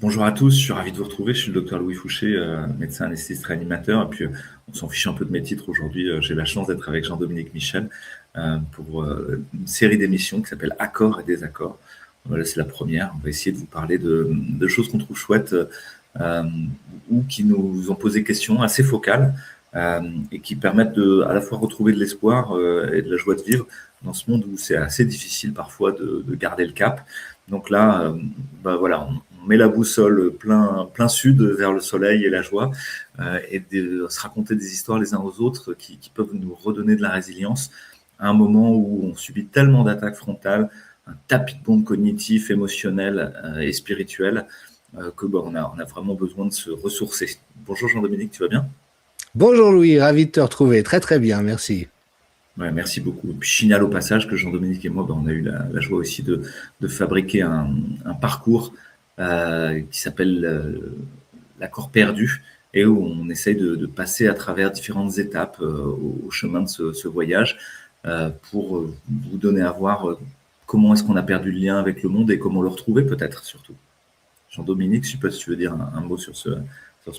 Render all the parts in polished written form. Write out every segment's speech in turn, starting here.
Bonjour à tous, je suis ravi de vous retrouver. Je suis le docteur Louis Fouché, médecin anesthésiste réanimateur. Et puis, on s'en fiche un peu de mes titres aujourd'hui. J'ai la chance d'être avec Jean-Dominique Michel pour une série d'émissions qui s'appelle Accords et désaccords. Voilà, c'est la première. On va essayer de vous parler de choses qu'on trouve chouettes euh, ou qui nous ont posé questions assez focales et qui permettent à la fois retrouver de l'espoir et de la joie de vivre dans ce monde où c'est assez difficile parfois de garder le cap. Donc là, voilà, on met la boussole plein sud vers le soleil et la joie, et de se raconter des histoires les uns aux autres qui peuvent nous redonner de la résilience à un moment où on subit tellement d'attaques frontales, un tapis de bombes cognitif, émotionnel et spirituel, que on a vraiment besoin de se ressourcer. Bonjour Jean-Dominique, tu vas bien? Bonjour Louis, ravi de te retrouver. Très très bien, merci. Ouais, merci beaucoup. Et puis, je signale au passage que Jean-Dominique et moi, on a eu la joie aussi de fabriquer un parcours qui s'appelle l'accord perdu et où on essaye de passer à travers différentes étapes au chemin de ce voyage pour vous donner à voir comment est-ce qu'on a perdu le lien avec le monde et comment le retrouver peut-être surtout. Jean-Dominique, je ne sais pas si tu veux dire un mot sur ce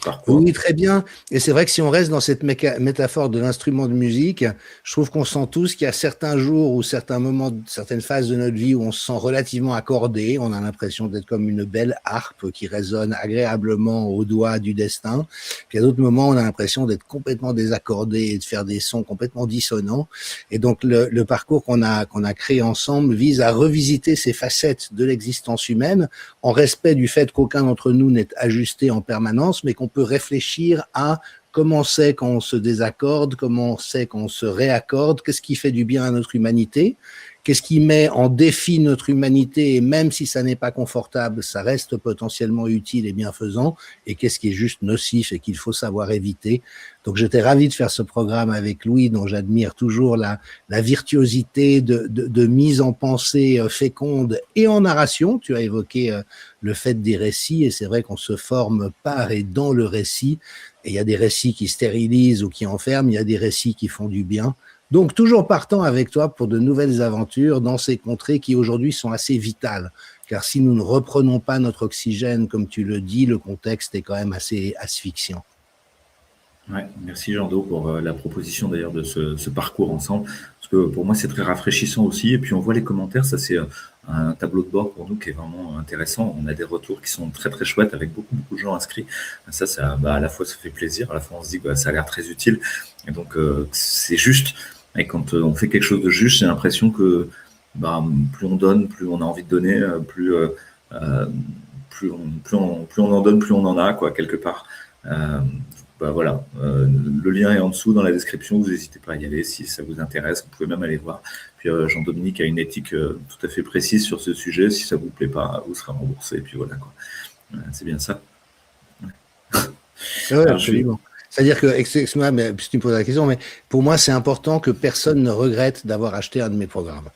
parcours. Oui, très bien. Et c'est vrai que si on reste dans cette métaphore de l'instrument de musique, je trouve qu'on sent tous qu'il y a certains jours ou certains moments, certaines phases de notre vie où on se sent relativement accordé. On a l'impression d'être comme une belle harpe qui résonne agréablement au doigt du destin. Puis à d'autres moments, on a l'impression d'être complètement désaccordé et de faire des sons complètement dissonants. Et donc, le parcours qu'on a créé ensemble vise à revisiter ces facettes de l'existence humaine en respect du fait qu'aucun d'entre nous n'est ajusté en permanence, mais qu'on peut réfléchir à comment c'est qu'on se désaccorde, comment c'est qu'on se réaccorde, qu'est-ce qui fait du bien à notre humanité, qu'est-ce qui met en défi notre humanité, et même si ça n'est pas confortable, ça reste potentiellement utile et bienfaisant, et qu'est-ce qui est juste nocif et qu'il faut savoir éviter. Donc j'étais ravi de faire ce programme avec Louis, dont j'admire toujours la virtuosité de mise en pensée féconde et en narration. Tu as évoqué le fait des récits, et c'est vrai qu'on se forme par et dans le récit, et il y a des récits qui stérilisent ou qui enferment, il y a des récits qui font du bien. Donc, toujours partant avec toi pour de nouvelles aventures dans ces contrées qui aujourd'hui sont assez vitales. Car si nous ne reprenons pas notre oxygène, comme tu le dis, le contexte est quand même assez asphyxiant. Ouais, merci Jean-Do pour la proposition d'ailleurs de ce parcours ensemble, parce que pour moi c'est très rafraîchissant aussi, et puis on voit les commentaires, ça c'est un tableau de bord pour nous qui est vraiment intéressant, on a des retours qui sont très très chouettes avec beaucoup de gens inscrits, ça à la fois ça fait plaisir, à la fois on se dit que ça a l'air très utile, et donc c'est juste, et quand on fait quelque chose de juste, j'ai l'impression que plus on donne, plus on a envie de donner, euh, plus on en donne, plus on en a, quoi, quelque part. Euh, voilà, le lien est en dessous dans la description, vous n'hésitez pas à y aller si ça vous intéresse, vous pouvez même aller voir. Puis Jean-Dominique a une éthique tout à fait précise sur ce sujet, si ça vous plaît pas, vous serez remboursé, et puis voilà quoi. C'est bien ça. Oui, Alors je suis. absolument. C'est-à-dire que, excuse-moi, mais si tu me poses la question, mais pour moi, c'est important que personne ne regrette d'avoir acheté un de mes programmes.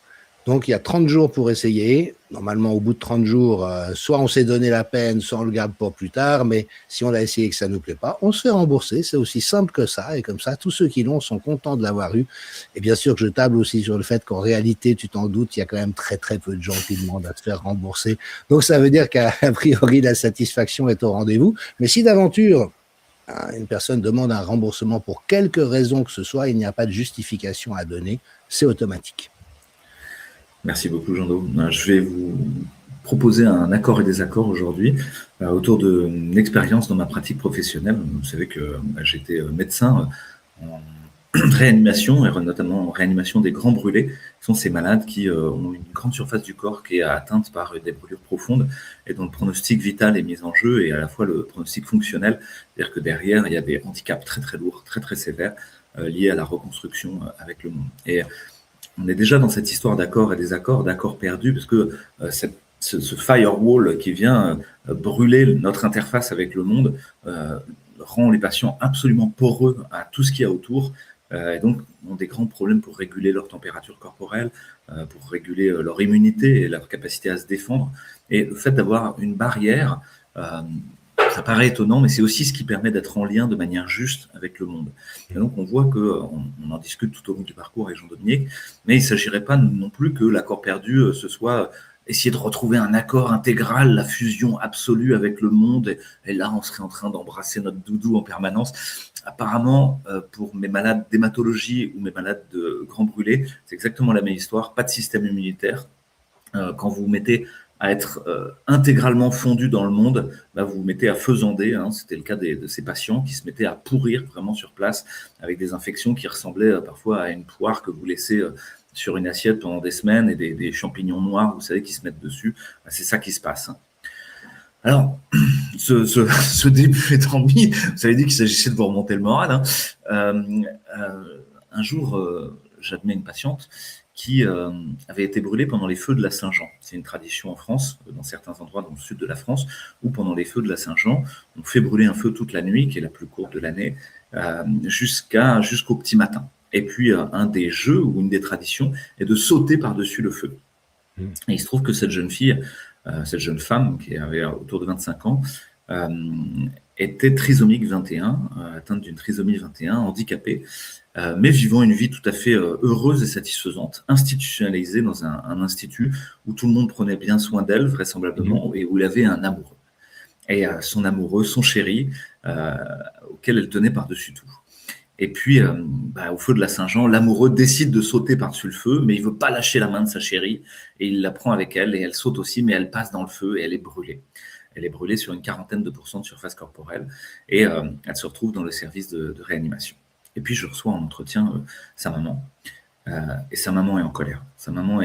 Donc, il y a 30 jours pour essayer. Normalement, au bout de 30 jours, soit on s'est donné la peine, soit on le garde pour plus tard. Mais si on l'a essayé et que ça ne nous plaît pas, on se fait rembourser. C'est aussi simple que ça. Et comme ça, tous ceux qui l'ont sont contents de l'avoir eu. Et bien sûr que je table aussi sur le fait qu'en réalité, tu t'en doutes, il y a quand même très très peu de gens qui demandent à se faire rembourser. Donc, ça veut dire qu'a priori, la satisfaction est au rendez-vous. Mais si d'aventure, une personne demande un remboursement pour quelque raison que ce soit, il n'y a pas de justification à donner, c'est automatique. Merci beaucoup Jean-Do. Je vais vous proposer un accord et désaccord aujourd'hui autour d'une expérience dans ma pratique professionnelle. Vous savez que j'étais médecin en réanimation, et notamment en réanimation des grands brûlés, qui sont ces malades qui ont une grande surface du corps qui est atteinte par des brûlures profondes et dont le pronostic vital est mis en jeu et à la fois le pronostic fonctionnel, c'est-à-dire que derrière, il y a des handicaps très très lourds, très très sévères liés à la reconstruction avec le monde. Et on est déjà dans cette histoire d'accords et désaccords, d'accords perdus, parce que ce firewall qui vient brûler notre interface avec le monde rend les patients absolument poreux à tout ce qu'il y a autour, et donc ont des grands problèmes pour réguler leur température corporelle, pour réguler leur immunité et leur capacité à se défendre. Et le fait d'avoir une barrière, ça paraît étonnant, mais c'est aussi ce qui permet d'être en lien de manière juste avec le monde. Et donc on voit qu'on en discute tout au long du parcours avec Jean-Dominique, mais il ne s'agirait pas non plus que l'accord perdu, ce soit essayer de retrouver un accord intégral, la fusion absolue avec le monde. Et là, on serait en train d'embrasser notre doudou en permanence. Apparemment, pour mes malades d'hématologie ou mes malades de grands brûlés, c'est exactement la même histoire. Pas de système immunitaire. Quand vous vous mettez à être intégralement fondu dans le monde, bah, vous vous mettez à faisander. C'était le cas de ces patients qui se mettaient à pourrir vraiment sur place avec des infections qui ressemblaient parfois à une poire que vous laissez sur une assiette pendant des semaines et des champignons noirs, vous savez, qui se mettent dessus. Bah, c'est ça qui se passe. Alors, ce début étant mis, vous avez dit qu'il s'agissait de vous remonter le moral. Un jour, j'admets une patiente qui avait été brûlée pendant les feux de la Saint-Jean. C'est une tradition en France, dans certains endroits dans le sud de la France, où pendant les feux de la Saint-Jean, on fait brûler un feu toute la nuit, qui est la plus courte de l'année, jusqu'au petit matin. Et puis, un des jeux ou une des traditions est de sauter par-dessus le feu. Et il se trouve que cette jeune fille, cette jeune femme qui avait autour de 25 ans, était trisomique 21, atteinte d'une trisomie 21, handicapée, mais vivant une vie tout à fait heureuse et satisfaisante, institutionnalisée dans un institut où tout le monde prenait bien soin d'elle, vraisemblablement, et où il avait un amoureux. Et son amoureux, son chéri, auquel elle tenait par-dessus tout. Et puis, au feu de la Saint-Jean, l'amoureux décide de sauter par-dessus le feu, mais il ne veut pas lâcher la main de sa chérie, et il la prend avec elle, et elle saute aussi, mais elle passe dans le feu, et elle est brûlée. Elle est brûlée sur une 40% de surface corporelle, et elle se retrouve dans le service de réanimation. Et puis, je reçois en entretien sa maman, et sa maman est en colère. Sa maman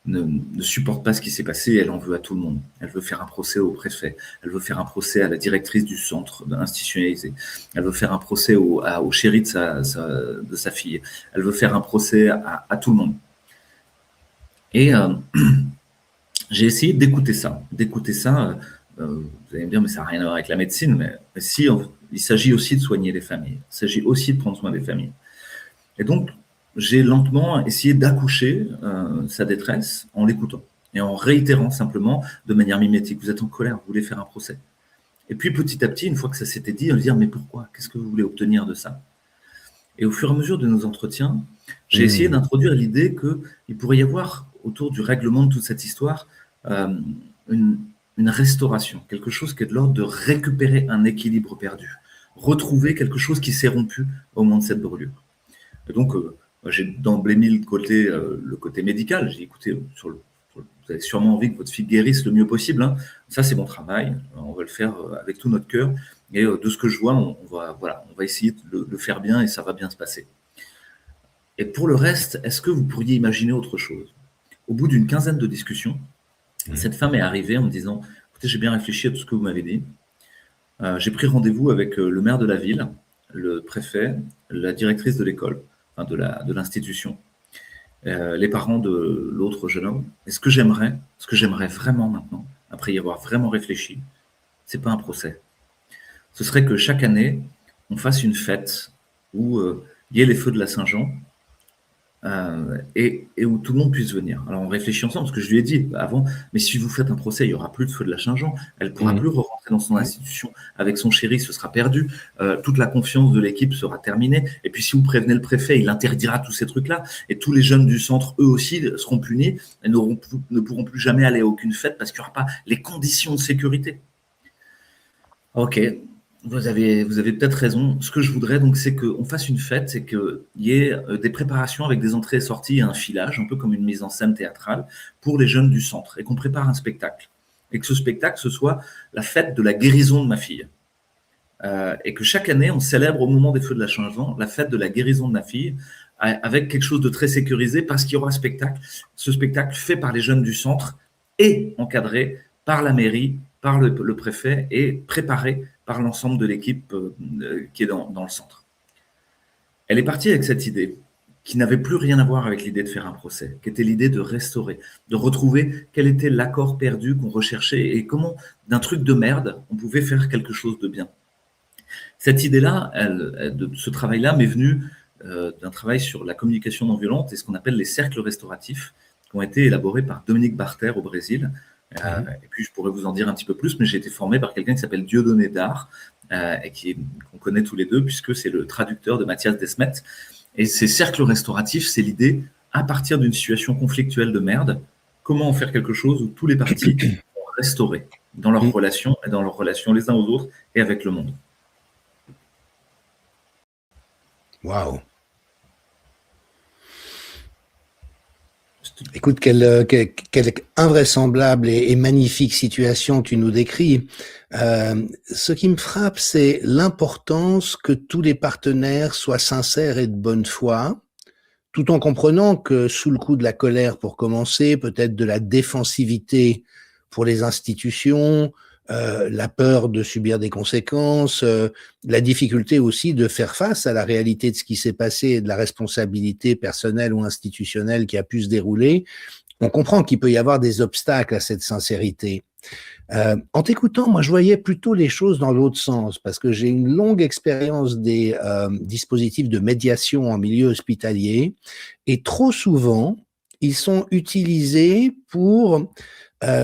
ne supporte pas ce qui s'est passé, elle en veut à tout le monde. Elle veut faire un procès au préfet, elle veut faire un procès à la directrice du centre institutionnalisé, elle veut faire un procès au chéri de sa fille, elle veut faire un procès à tout le monde. Et j'ai essayé d'écouter ça. Vous allez me dire, mais ça n'a rien à voir avec la médecine, mais si, il s'agit aussi de soigner les familles, il s'agit aussi de prendre soin des familles. Et donc, j'ai lentement essayé d'accoucher sa détresse en l'écoutant et en réitérant simplement de manière mimétique. Vous êtes en colère, vous voulez faire un procès. Et puis petit à petit, une fois que ça s'était dit, on va dire mais pourquoi? Qu'est-ce que vous voulez obtenir de ça? Et au fur et à mesure de nos entretiens, j'ai essayé d'introduire l'idée qu'il pourrait y avoir autour du règlement de toute cette histoire une restauration, quelque chose qui est de l'ordre de récupérer un équilibre perdu, retrouver quelque chose qui s'est rompu au moment de cette brûlure. Et donc, j'ai d'emblée mis le côté médical. J'ai dit, écoutez, vous avez sûrement envie que votre fille guérisse le mieux possible. Ça, c'est mon travail. On va le faire avec tout notre cœur. Et de ce que je vois, on va essayer de le faire bien et ça va bien se passer. Et pour le reste, est-ce que vous pourriez imaginer autre chose? Au bout d'une quinzaine de discussions, cette femme est arrivée en me disant, écoutez, j'ai bien réfléchi à tout ce que vous m'avez dit. J'ai pris rendez-vous avec le maire de la ville, le préfet, la directrice de l'école, de l'institution, les parents de l'autre jeune homme. Et ce que j'aimerais vraiment maintenant, après y avoir vraiment réfléchi, c'est pas un procès. Ce serait que chaque année, on fasse une fête où il y ait les feux de la Saint-Jean et où tout le monde puisse venir. Alors on réfléchit ensemble, parce que je lui ai dit avant, mais si vous faites un procès, il n'y aura plus de feu de la Saint-Jean, elle ne pourra plus rentrer dans son institution avec son chéri, ce sera perdu, toute la confiance de l'équipe sera terminée, et puis si vous prévenez le préfet, il interdira tous ces trucs-là, et tous les jeunes du centre, eux aussi, seront punis, et ne pourront plus jamais aller à aucune fête, parce qu'il n'y aura pas les conditions de sécurité. Ok. Vous avez peut-être raison. Ce que je voudrais, donc, c'est qu'on fasse une fête, c'est qu'il y ait des préparations avec des entrées et sorties et un filage, un peu comme une mise en scène théâtrale, pour les jeunes du centre, et qu'on prépare un spectacle. Et que ce spectacle, ce soit la fête de la guérison de ma fille. Et que chaque année, on célèbre au moment des feux de la Saint-Jean la fête de la guérison de ma fille, avec quelque chose de très sécurisé, parce qu'il y aura un spectacle. Ce spectacle fait par les jeunes du centre et encadré par la mairie, par le préfet et préparé par l'ensemble de l'équipe qui est dans le centre. Elle est partie avec cette idée qui n'avait plus rien à voir avec l'idée de faire un procès, qui était l'idée de restaurer, de retrouver quel était l'accord perdu qu'on recherchait et comment, d'un truc de merde, on pouvait faire quelque chose de bien. Cette idée-là, ce travail-là m'est venu d'un travail sur la communication non violente et ce qu'on appelle les cercles restauratifs, qui ont été élaborés par Dominique Barter au Brésil. Et puis je pourrais vous en dire un petit peu plus, mais j'ai été formé par quelqu'un qui s'appelle Dieudonné Dard, et qu'on connaît tous les deux, puisque c'est le traducteur de Mathias Desmet. Et ces cercles restauratifs, c'est l'idée, à partir d'une situation conflictuelle de merde, comment faire quelque chose où tous les partis sont restaurés dans leurs relations et dans leurs relations les uns aux autres et avec le monde. Waouh. Écoute, quelle invraisemblable et magnifique situation tu nous décris. Ce qui me frappe, c'est l'importance que tous les partenaires soient sincères et de bonne foi, tout en comprenant que sous le coup de la colère pour commencer, peut-être de la défensivité pour les institutions, la peur de subir des conséquences, la difficulté aussi de faire face à la réalité de ce qui s'est passé et de la responsabilité personnelle ou institutionnelle qui a pu se dérouler, on comprend qu'il peut y avoir des obstacles à cette sincérité. En t'écoutant, moi, je voyais plutôt les choses dans l'autre sens, parce que j'ai une longue expérience des dispositifs de médiation en milieu hospitalier, et trop souvent, ils sont utilisés pour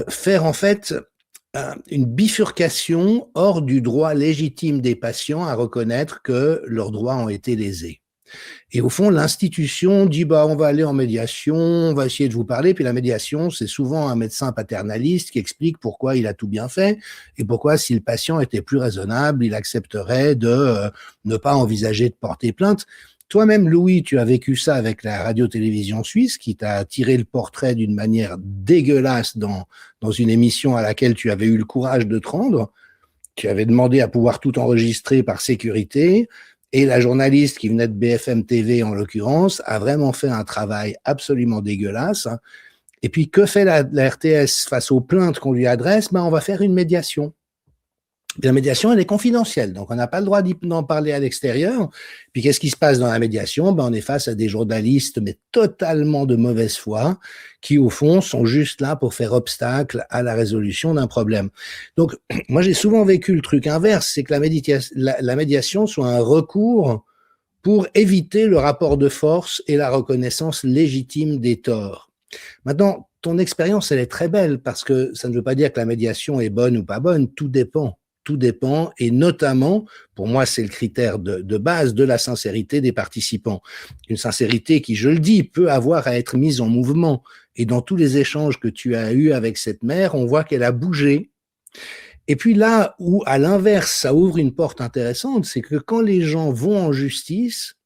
faire en fait une bifurcation hors du droit légitime des patients à reconnaître que leurs droits ont été lésés. Et au fond, l'institution dit on va aller en médiation, on va essayer de vous parler. Puis la médiation, c'est souvent un médecin paternaliste qui explique pourquoi il a tout bien fait et pourquoi, si le patient était plus raisonnable, il accepterait de ne pas envisager de porter plainte. Toi-même, Louis, tu as vécu ça avec la radio-télévision suisse qui t'a tiré le portrait d'une manière dégueulasse dans une émission à laquelle tu avais eu le courage de te rendre. Tu avais demandé à pouvoir tout enregistrer par sécurité. Et la journaliste qui venait de BFM TV, en l'occurrence, a vraiment fait un travail absolument dégueulasse. Et puis, que fait la RTS face aux plaintes qu'on lui adresse? On va faire une médiation. La médiation, elle est confidentielle, donc on n'a pas le droit d'en parler à l'extérieur. Puis qu'est-ce qui se passe dans la médiation? On est face à des journalistes, mais totalement de mauvaise foi, qui au fond sont juste là pour faire obstacle à la résolution d'un problème. Donc moi j'ai souvent vécu le truc inverse, c'est que la médiation soit un recours pour éviter le rapport de force et la reconnaissance légitime des torts. Maintenant, ton expérience, elle est très belle, parce que ça ne veut pas dire que la médiation est bonne ou pas bonne, tout dépend. Tout dépend, et notamment, pour moi, c'est le critère de base de la sincérité des participants. Une sincérité qui, je le dis, peut avoir à être mise en mouvement. Et dans tous les échanges que tu as eus avec cette mère, on voit qu'elle a bougé. Et puis là où, à l'inverse, ça ouvre une porte intéressante, c'est que quand les gens vont en justice,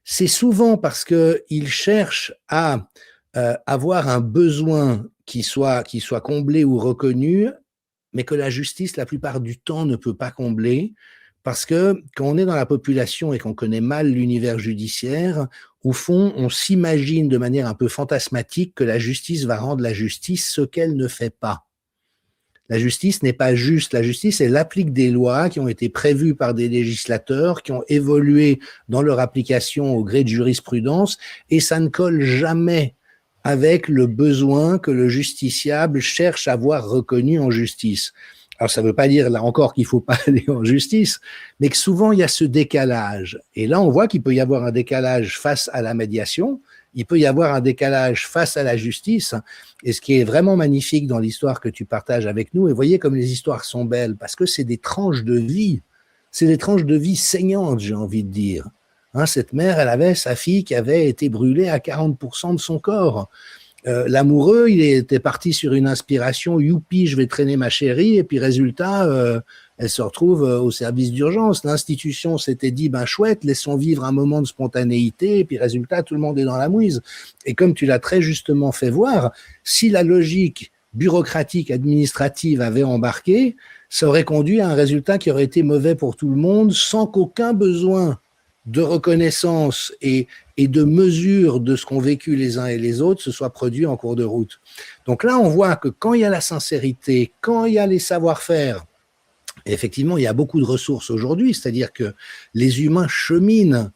c'est souvent parce qu'ils cherchent à avoir un besoin qui soit comblé ou reconnu, mais que la justice, la plupart du temps, ne peut pas combler, parce que quand on est dans la population et qu'on connaît mal l'univers judiciaire, au fond, on s'imagine de manière un peu fantasmatique que la justice va rendre la justice, ce qu'elle ne fait pas. La justice n'est pas juste. La justice, elle applique des lois qui ont été prévues par des législateurs, qui ont évolué dans leur application au gré de jurisprudence, et ça ne colle jamais avec le besoin que le justiciable cherche à voir reconnu en justice. Alors, ça ne veut pas dire, là encore, qu'il ne faut pas aller en justice, mais que souvent, il y a ce décalage. Et là, on voit qu'il peut y avoir un décalage face à la médiation, il peut y avoir un décalage face à la justice. Et ce qui est vraiment magnifique dans l'histoire que tu partages avec nous, et voyez comme les histoires sont belles, parce que c'est des tranches de vie. C'est des tranches de vie saignantes, j'ai envie de dire. Cette mère, elle avait sa fille qui avait été brûlée à 40% de son corps. L'amoureux, il était parti sur une inspiration, youpi, je vais traîner ma chérie, et puis résultat, elle se retrouve au service d'urgence. L'institution s'était dit, chouette, laissons vivre un moment de spontanéité, et puis résultat, tout le monde est dans la mouise. Et comme tu l'as très justement fait voir, si la logique bureaucratique, administrative avait embarqué, ça aurait conduit à un résultat qui aurait été mauvais pour tout le monde, sans qu'aucun besoin de reconnaissance et de mesure de ce qu'ont vécu les uns et les autres se soit produit en cours de route. Donc là, on voit que quand il y a la sincérité, quand il y a les savoir-faire, effectivement, il y a beaucoup de ressources aujourd'hui, c'est-à-dire que les humains cheminent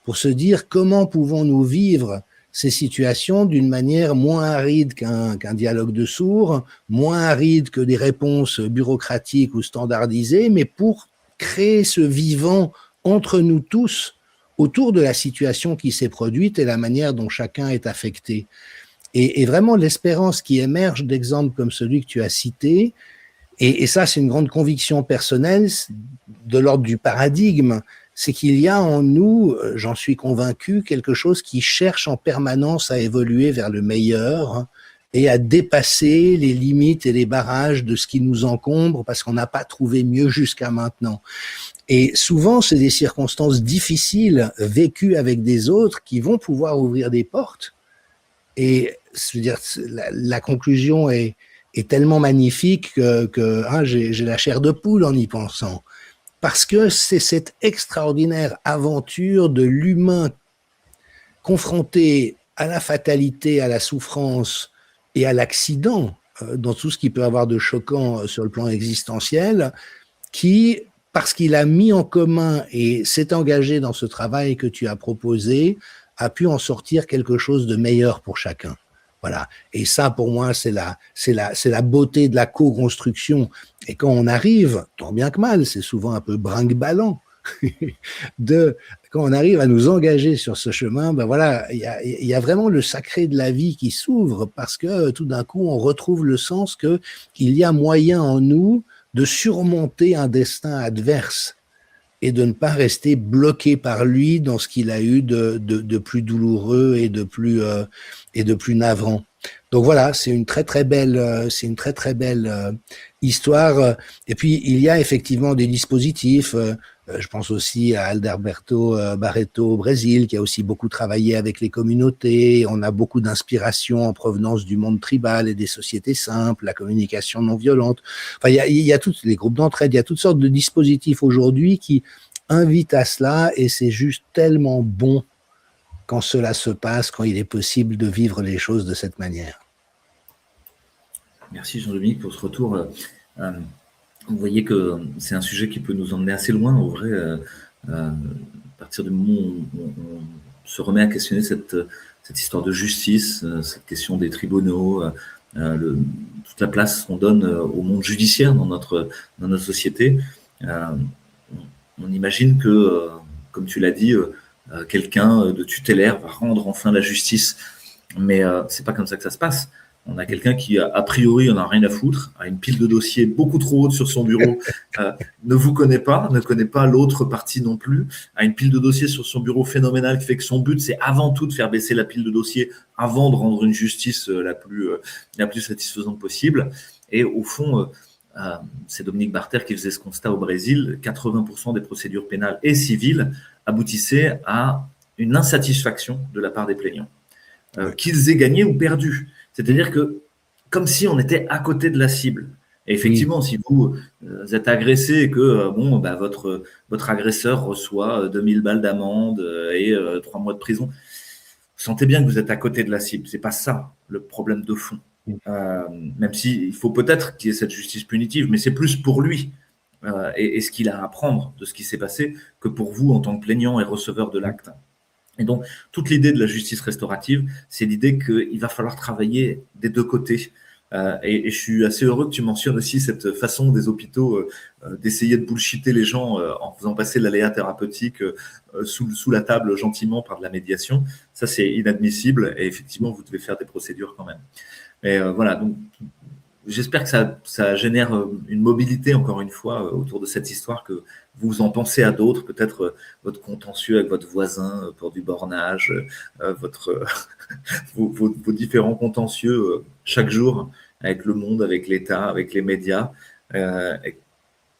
pour se dire comment pouvons-nous vivre ces situations d'une manière moins aride qu'un dialogue de sourds, moins aride que des réponses bureaucratiques ou standardisées, mais pour créer ce vivant entre nous tous autour de la situation qui s'est produite et la manière dont chacun est affecté. Et vraiment, l'espérance qui émerge d'exemples comme celui que tu as cité, et ça, c'est une grande conviction personnelle de l'ordre du paradigme, c'est qu'il y a en nous, j'en suis convaincu, quelque chose qui cherche en permanence à évoluer vers le meilleur et à dépasser les limites et les barrages de ce qui nous encombre parce qu'on n'a pas trouvé mieux jusqu'à maintenant. Et souvent, c'est des circonstances difficiles vécues avec des autres qui vont pouvoir ouvrir des portes. Et je veux dire, la conclusion est tellement magnifique que j'ai la chair de poule en y pensant. Parce que c'est cette extraordinaire aventure de l'humain confronté à la fatalité, à la souffrance et à l'accident, dans tout ce qui peut avoir de choquant sur le plan existentiel, qui, parce qu'il a mis en commun et s'est engagé dans ce travail que tu as proposé, a pu en sortir quelque chose de meilleur pour chacun. Voilà. Et ça, pour moi, c'est la beauté de la co-construction. Et quand on arrive, tant bien que mal, c'est souvent un peu brinque-ballant, quand on arrive à nous engager sur ce chemin, ben voilà, il y a vraiment le sacré de la vie qui s'ouvre parce que tout d'un coup, on retrouve le sens que il y a moyen en nous de surmonter un destin adverse et de ne pas rester bloqué par lui dans ce qu'il a eu de plus douloureux et de plus navrant. Donc voilà, c'est une très très belle histoire. Et puis il y a effectivement des dispositifs. Je pense aussi à Adalberto Barreto au Brésil, qui a aussi beaucoup travaillé avec les communautés. On a beaucoup d'inspiration en provenance du monde tribal et des sociétés simples, la communication non violente. Enfin, il y a tous les groupes d'entraide, il y a toutes sortes de dispositifs aujourd'hui qui invitent à cela, et c'est juste tellement bon quand cela se passe, quand il est possible de vivre les choses de cette manière. Merci Jean-Dominique pour ce retour. Vous voyez que c'est un sujet qui peut nous emmener assez loin, en vrai, à partir du moment où on se remet à questionner cette histoire de justice, cette question des tribunaux, toute la place qu'on donne au monde judiciaire dans notre société. On imagine que, comme tu l'as dit, quelqu'un de tutélaire va rendre enfin la justice, mais c'est pas comme ça que ça se passe. On a quelqu'un qui, a priori, en a rien à foutre, a une pile de dossiers beaucoup trop haute sur son bureau, ne vous connaît pas, ne connaît pas l'autre partie non plus, a une pile de dossiers sur son bureau phénoménale qui fait que son but, c'est avant tout de faire baisser la pile de dossiers avant de rendre une justice la plus satisfaisante possible. Et au fond, c'est Dominique Barter qui faisait ce constat au Brésil, 80% des procédures pénales et civiles aboutissaient à une insatisfaction de la part des plaignants, qu'ils aient gagné ou perdu. C'est-à-dire que, comme si on était à côté de la cible. Et effectivement, si vous êtes agressé et que votre agresseur reçoit 2000 balles d'amende et 3 mois de prison, vous sentez bien que vous êtes à côté de la cible. C'est pas ça le problème de fond. Même s'il faut peut-être qu'il y ait cette justice punitive, mais c'est plus pour lui et ce qu'il a à apprendre de ce qui s'est passé que pour vous en tant que plaignant et receveur de l'acte. Et donc, toute l'idée de la justice restaurative, c'est l'idée qu'il va falloir travailler des deux côtés. Et je suis assez heureux que tu mentionnes aussi cette façon des hôpitaux d'essayer de bullshiter les gens en faisant passer l'aléa thérapeutique sous la table gentiment par de la médiation. Ça, c'est inadmissible et effectivement, vous devez faire des procédures quand même. Mais voilà, donc j'espère que ça génère une mobilité, encore une fois, autour de cette histoire, que vous en pensez à d'autres, peut-être votre contentieux avec votre voisin pour du bornage, vos différents contentieux chaque jour avec le monde, avec l'État, avec les médias. Et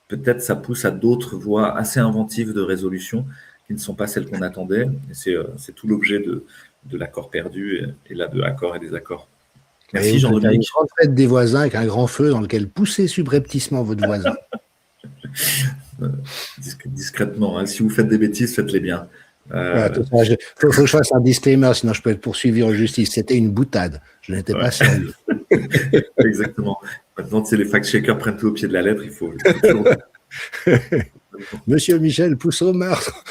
peut-être ça pousse à d'autres voies assez inventives de résolution qui ne sont pas celles qu'on attendait. Et c'est tout l'objet de l'accord perdu et là de accords et désaccords. Merci Jean-Dominique. Une grande fête des voisins avec un grand feu dans lequel poussez subrepticement votre voisin. Discrètement, hein. Si vous faites des bêtises, faites-les bien. Faut que je fasse un disclaimer, sinon je peux être poursuivi en justice. C'était une boutade. Je n'étais pas sérieux. Exactement. Maintenant, les fact-checkers prennent tout au pied de la lettre. Il faut toujours... Monsieur Michel pousse au meurtre.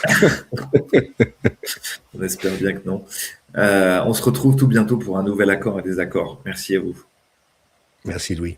On espère bien que non. On se retrouve tout bientôt pour un nouvel accord et désaccord. Merci à vous. Merci Louis.